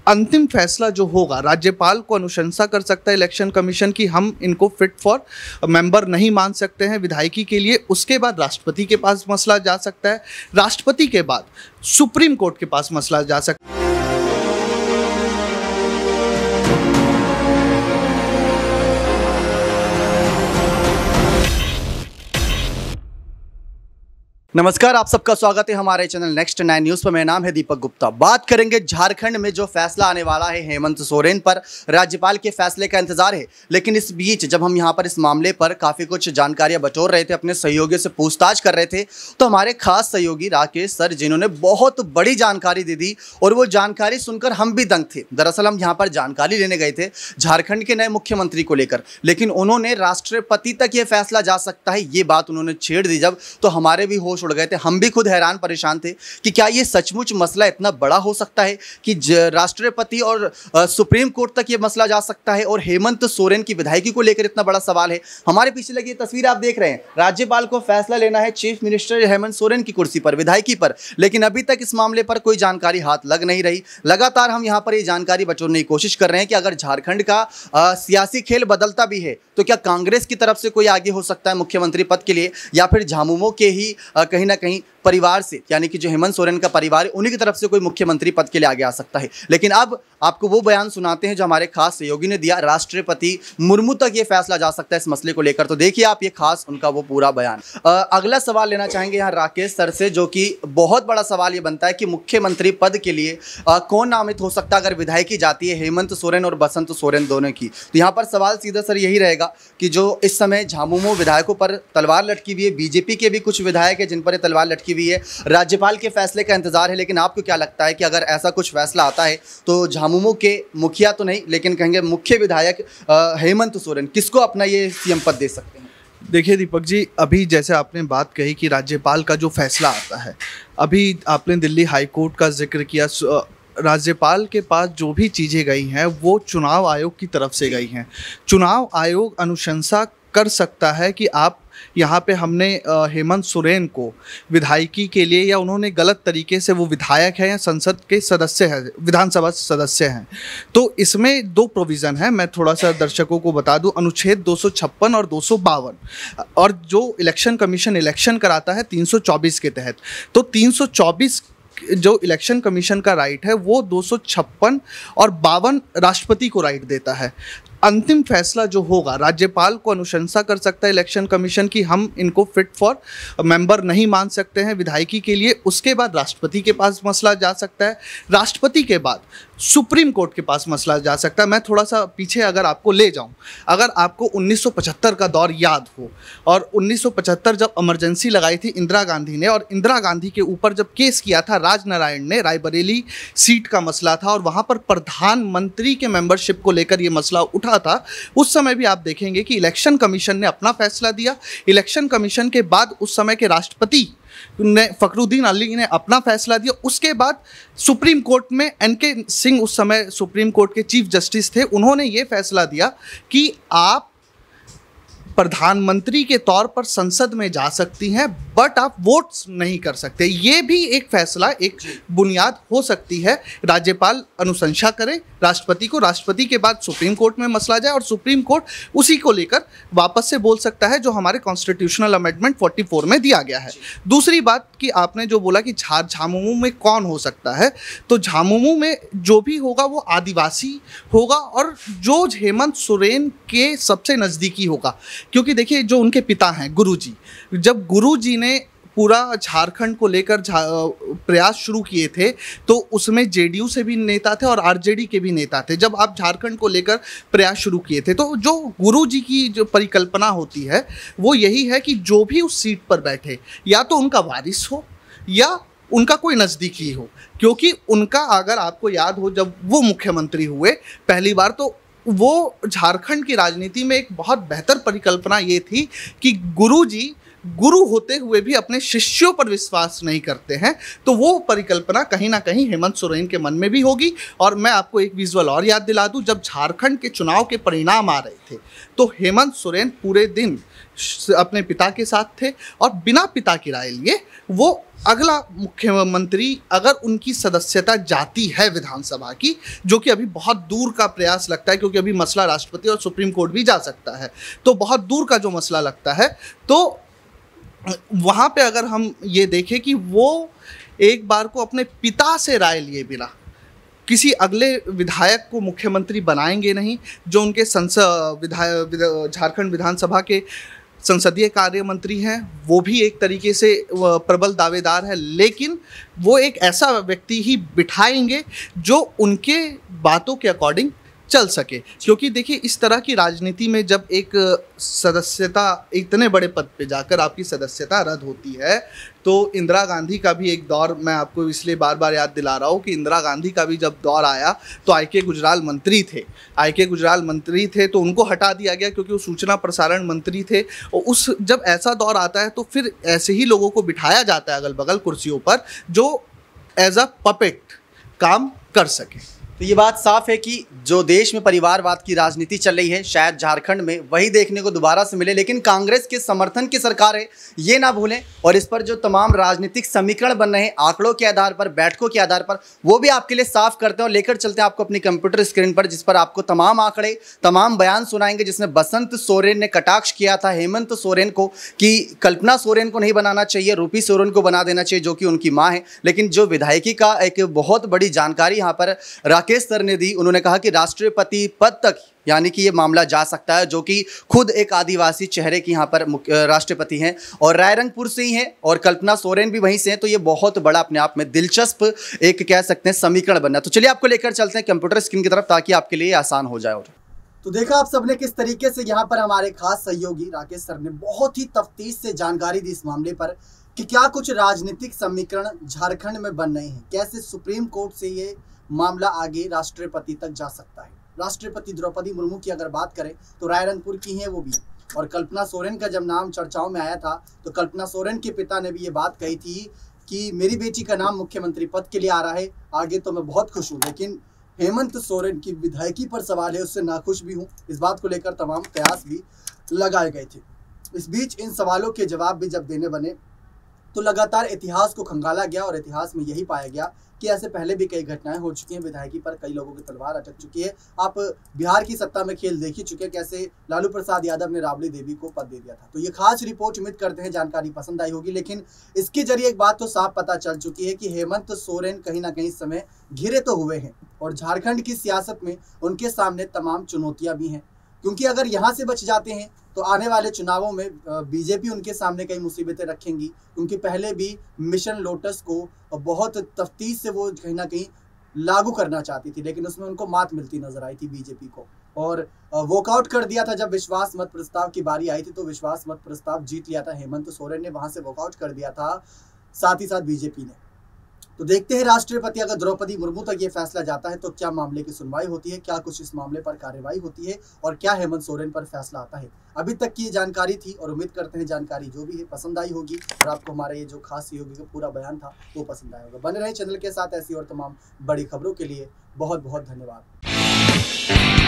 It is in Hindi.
अंतिम फैसला जो होगा, राज्यपाल को अनुशंसा कर सकता है इलेक्शन कमीशन की हम इनको फिट फॉर मेंबर नहीं मान सकते हैं विधायकी के लिए। उसके बाद राष्ट्रपति के पास मसला जा सकता है, राष्ट्रपति के बाद सुप्रीम कोर्ट के पास मसला जा सकता है। नमस्कार, आप सबका स्वागत है हमारे चैनल नेक्स्ट 9 न्यूज़ पर। मेरा नाम है दीपक गुप्ता। बात करेंगे झारखंड में जो फैसला आने वाला है हेमंत सोरेन पर। राज्यपाल के फैसले का इंतजार है, लेकिन इस बीच जब हम यहां पर इस मामले पर काफ़ी कुछ जानकारियां बटोर रहे थे, अपने सहयोगियों से पूछताछ कर रहे थे, तो हमारे खास सहयोगी राकेश सर जिन्होंने बहुत बड़ी जानकारी दे दी और वो जानकारी सुनकर हम भी दंग थे। दरअसल हम यहाँ पर जानकारी लेने गए थे झारखंड के नए मुख्यमंत्री को लेकर, लेकिन उन्होंने राष्ट्रपति तक ये फैसला जा सकता है ये बात उन्होंने छेड़ दी जब, तो हमारे भी होश उड़ गए थे। हम भी खुद हैरान परेशान थे कि क्या ये सचमुच मसला इतना बड़ा हो सकता है कि राष्ट्रपति और सुप्रीम कोर्ट तक ये मसला जा सकता है और हेमंत सोरेन की विधायकी को लेकर इतना बड़ा सवाल है। हमारे पीछे लगी तस्वीर आप देख रहे हैं, राज्यपाल को फैसला लेना है चीफ मिनिस्टर हेमंत सोरेन की कुर्सी पर, विधायकी पर, लेकिन अभी तक इस मामले पर कोई जानकारी हाथ लग नहीं रही। लगातार हम यहां पर ये जानकारी बटोरने की कोशिश कर रहे हैं कि अगर झारखंड का सियासी खेल बदलता भी है तो क्या कांग्रेस की तरफ से कोई आगे हो सकता है मुख्यमंत्री पद के लिए, या फिर झामुमो के ही कहीं ना कहीं परिवार से, यानी कि जो हेमंत सोरेन का परिवार है उन्हीं की तरफ से कोई मुख्यमंत्री पद के लिए आगे आ सकता है। लेकिन अब आपको वो बयान सुनाते हैं जो हमारे खास सहयोगी ने दिया। राष्ट्रपति मुर्मू तक ये फैसला जा सकता है इस मसले को लेकर, तो देखिए आप ये खास उनका वो पूरा बयान। अगला सवाल लेना चाहेंगे यहाँ राकेश सर से, जो कि बहुत बड़ा सवाल ये बनता है कि मुख्यमंत्री पद के लिए कौन नामित हो सकता है अगर विधायकी जाती है हेमंत सोरेन और बसंत सोरेन दोनों की। तो यहाँ पर सवाल सीधा सर यही रहेगा कि जो इस समय झामुमो विधायकों पर तलवार लटकी हुई है, बीजेपी के भी कुछ विधायक है जिन पर तलवार लटकी हुई है, राज्यपाल के फैसले का इंतजार है, लेकिन आपको क्या लगता है कि अगर ऐसा कुछ फैसला आता है तो झामुमो के मुखिया तो नहीं लेकिन कहेंगे मुख्य विधायक हेमंत सोरेन किसको अपना ये सीएम पद दे सकते हैं? देखिए दीपक जी, अभी जैसे आपने बात कही कि राज्यपाल का जो फैसला आता है, अभी आपने दिल्ली हाई कोर्ट का जिक्र किया, राज्यपाल के पास जो भी चीज़ें गई हैं वो चुनाव आयोग की तरफ से गई हैं। चुनाव आयोग अनुशंसा कर सकता है कि आप यहाँ पे हमने हेमंत सोरेन को विधायकी के लिए, या उन्होंने गलत तरीके से, वो विधायक है या संसद के सदस्य हैं, विधानसभा सदस्य हैं, तो इसमें दो प्रोविज़न है। मैं थोड़ा सा दर्शकों को बता दूं, अनुच्छेद 256 और 252, और जो इलेक्शन कमीशन इलेक्शन कराता है 324 के तहत, तो 324 जो इलेक्शन कमीशन का राइट है वो 256 और 52 राष्ट्रपति को राइट देता है। अंतिम फैसला जो होगा, राज्यपाल को अनुशंसा कर सकता है इलेक्शन कमीशन की हम इनको फिट फॉर मेंबर नहीं मान सकते हैं विधायकी के लिए। उसके बाद राष्ट्रपति के पास मसला जा सकता है, राष्ट्रपति के बाद सुप्रीम कोर्ट के पास मसला जा सकता है। मैं थोड़ा सा पीछे अगर आपको ले जाऊं, अगर आपको 1975 का दौर याद हो, और 1975 जब इमरजेंसी लगाई थी इंदिरा गांधी ने, और इंदिरा गांधी के ऊपर जब केस किया था राजनारायण ने, रायबरेली सीट का मसला था और वहाँ पर प्रधानमंत्री के मेंबरशिप को लेकर ये मसला उठा था, उस समय भी आप देखेंगे कि इलेक्शन कमीशन ने अपना फैसला दिया। इलेक्शन कमीशन के बाद उस समय के राष्ट्रपति ने, फखरुद्दीन अली ने अपना फैसला दिया। उसके बाद सुप्रीम कोर्ट में एनके सिंह उस समय सुप्रीम कोर्ट के चीफ जस्टिस थे, उन्होंने ये फैसला दिया कि आप प्रधानमंत्री के तौर पर संसद में जा सकती हैं बट आप वोट्स नहीं कर सकते। ये भी एक फैसला, एक बुनियाद हो सकती है। राज्यपाल अनुशंसा करे राष्ट्रपति को, राष्ट्रपति के बाद सुप्रीम कोर्ट में मसला जाए और सुप्रीम कोर्ट उसी को लेकर वापस से बोल सकता है जो हमारे कॉन्स्टिट्यूशनल अमेंडमेंट 44 में दिया गया है। दूसरी बात कि आपने जो बोला कि झामुमो में कौन हो सकता है, तो झामुमो में जो भी होगा वो आदिवासी होगा और जो हेमंत सोरेन के सबसे नज़दीकी होगा, क्योंकि देखिए जो उनके पिता हैं गुरुजी, जब गुरुजी ने पूरा झारखंड को लेकर प्रयास शुरू किए थे तो उसमें जेडीयू से भी नेता थे और आरजेडी के भी नेता थे। जब आप झारखंड को लेकर प्रयास शुरू किए थे तो जो गुरुजी की जो परिकल्पना होती है वो यही है कि जो भी उस सीट पर बैठे या तो उनका वारिस हो या उनका कोई नज़दीकी हो, क्योंकि उनका, अगर आपको याद हो, जब वो मुख्यमंत्री हुए पहली बार तो वो झारखंड की राजनीति में एक बहुत बेहतर परिकल्पना ये थी कि गुरुजी गुरु होते हुए भी अपने शिष्यों पर विश्वास नहीं करते हैं, तो वो परिकल्पना कहीं ना कहीं हेमंत सोरेन के मन में भी होगी। और मैं आपको एक विजुअल और याद दिला दूं, जब झारखंड के चुनाव के परिणाम आ रहे थे तो हेमंत सोरेन पूरे दिन अपने पिता के साथ थे और बिना पिता की राय लिए वो अगला मुख्यमंत्री, अगर उनकी सदस्यता जाती है विधानसभा की, जो कि अभी बहुत दूर का प्रयास लगता है क्योंकि अभी मसला राष्ट्रपति और सुप्रीम कोर्ट भी जा सकता है, तो बहुत दूर का जो मसला लगता है, तो वहाँ पे अगर हम ये देखें कि वो एक बार को अपने पिता से राय लिए बिना किसी अगले विधायक को मुख्यमंत्री बनाएंगे नहीं। जो उनके झारखंड विधानसभा के संसदीय कार्य मंत्री हैं वो भी एक तरीके से प्रबल दावेदार है, लेकिन वो एक ऐसा व्यक्ति ही बिठाएंगे जो उनके बातों के अकॉर्डिंग चल सके। क्योंकि देखिए, इस तरह की राजनीति में जब एक सदस्यता, इतने बड़े पद पे जाकर आपकी सदस्यता रद्द होती है, तो इंदिरा गांधी का भी एक दौर, मैं आपको इसलिए बार बार याद दिला रहा हूँ कि इंदिरा गांधी का भी जब दौर आया तो आई के गुजराल मंत्री थे तो उनको हटा दिया गया क्योंकि वो सूचना प्रसारण मंत्री थे। और जब ऐसा दौर आता है तो फिर ऐसे ही लोगों को बिठाया जाता है अगल बगल कुर्सियों पर जो एज अ पपेट काम कर सके। तो ये बात साफ है कि जो देश में परिवारवाद की राजनीति चल रही है, शायद झारखंड में वही देखने को दोबारा से मिले। लेकिन कांग्रेस के समर्थन की सरकार है, ये ना भूलें। और इस पर जो तमाम राजनीतिक समीकरण बन रहे हैं आंकड़ों के आधार पर, बैठकों के आधार पर, वो भी आपके लिए साफ करते हैं और लेकर चलते हैं आपको अपनी कंप्यूटर स्क्रीन पर, जिस पर आपको तमाम आंकड़े, तमाम बयान सुनाएंगे, जिसमें बसंत सोरेन ने कटाक्ष किया था हेमंत सोरेन को कि कल्पना सोरेन को नहीं बनाना चाहिए, रूपी सोरेन को बना देना चाहिए, जो कि उनकी माँ है। लेकिन जो विधायकी का एक बहुत बड़ी जानकारी यहाँ पर राकेश सर ने दी, उन्होंने कहा कि राष्ट्रपति पद तक यानी कि ये मामला जा सकता है, जो कि खुद एक आदिवासी चेहरे की यहाँ पर राष्ट्रपति हैं और रायरंगपुर से ही हैं और कल्पना सोरेन भी वहीं से हैं। तो ये बहुत बड़ा अपने आप में दिलचस्प एक कह सकते हैं समीकरण बनना। तो चलिए आपको लेकर चलते हैं कंप्यूटर स्क्रीन की तरफ ताकि आपके लिए आसान हो जाए। तो देखा आप सबने किस तरीके से यहाँ पर हमारे खास सहयोगी राकेश सर ने बहुत ही तफ्तीश से जानकारी दी इस मामले पर कि क्या कुछ राजनीतिक समीकरण झारखंड में बन रहे हैं, कैसे सुप्रीम कोर्ट से ये मामला आगे राष्ट्रपति तक जा सकता है। राष्ट्रपति द्रौपदी मुर्मू की अगर बात करें तो रायरंगपुर की हैं वो भी, और कल्पना सोरेन का जब नाम चर्चाओं में आया था तो कल्पना सोरेन के पिता ने भी ये बात कही थी कि मेरी बेटी का नाम मुख्यमंत्री पद के लिए आ रहा है, आगे तो मैं बहुत खुश हूँ। लेकिन हेमंत सोरेन की विधायकी पर सवाल है, उससे नाखुश भी हूँ। इस बात को लेकर तमाम प्रयास भी लगाए गए थे। इस बीच इन सवालों के जवाब भी जब देने बने तो लगातार इतिहास को खंगाला गया और इतिहास में यही पाया गया कि ऐसे पहले भी कई घटनाएं हो चुकी हैं, विधायकी पर कई लोगों की तलवार अटक चुकी है। आप बिहार की सत्ता में खेल देख ही चुके हैं, कैसे लालू प्रसाद यादव ने राबड़ी देवी को पद दे दिया था। तो ये खास रिपोर्ट, उम्मीद करते हैं जानकारी पसंद आई होगी। लेकिन इसके जरिए एक बात तो साफ पता चल चुकी है कि हेमंत सोरेन कहीं ना कहीं इस समय घिरे तो हुए हैं और झारखंड की सियासत में उनके सामने तमाम चुनौतियां भी हैं, क्योंकि अगर यहाँ से बच जाते हैं तो आने वाले चुनावों में बीजेपी उनके सामने कई मुसीबतें रखेंगी, क्योंकि पहले भी मिशन लोटस को बहुत तफ्तीश से वो कहीं ना कहीं लागू करना चाहती थी, लेकिन उसमें उनको मात मिलती नजर आई थी बीजेपी को, और वॉकआउट कर दिया था। जब विश्वास मत प्रस्ताव की बारी आई थी तो विश्वास मत प्रस्ताव जीत लिया था हेमंत सोरेन ने, वहां से वॉकआउट कर दिया था साथ ही साथ बीजेपी ने। तो देखते हैं राष्ट्रपति अगर द्रौपदी मुर्मू तक ये फैसला जाता है तो क्या मामले की सुनवाई होती है, क्या कुछ इस मामले पर कार्रवाई होती है और क्या हेमंत सोरेन पर फैसला आता है। अभी तक की जानकारी थी और उम्मीद करते हैं जानकारी जो भी है पसंद आई होगी और आपको हमारा ये जो खास सहयोगी का पूरा बयान था वो पसंद आया होगा। बने रहे चैनल के साथ ऐसी और तमाम बड़ी खबरों के लिए। बहुत बहुत धन्यवाद।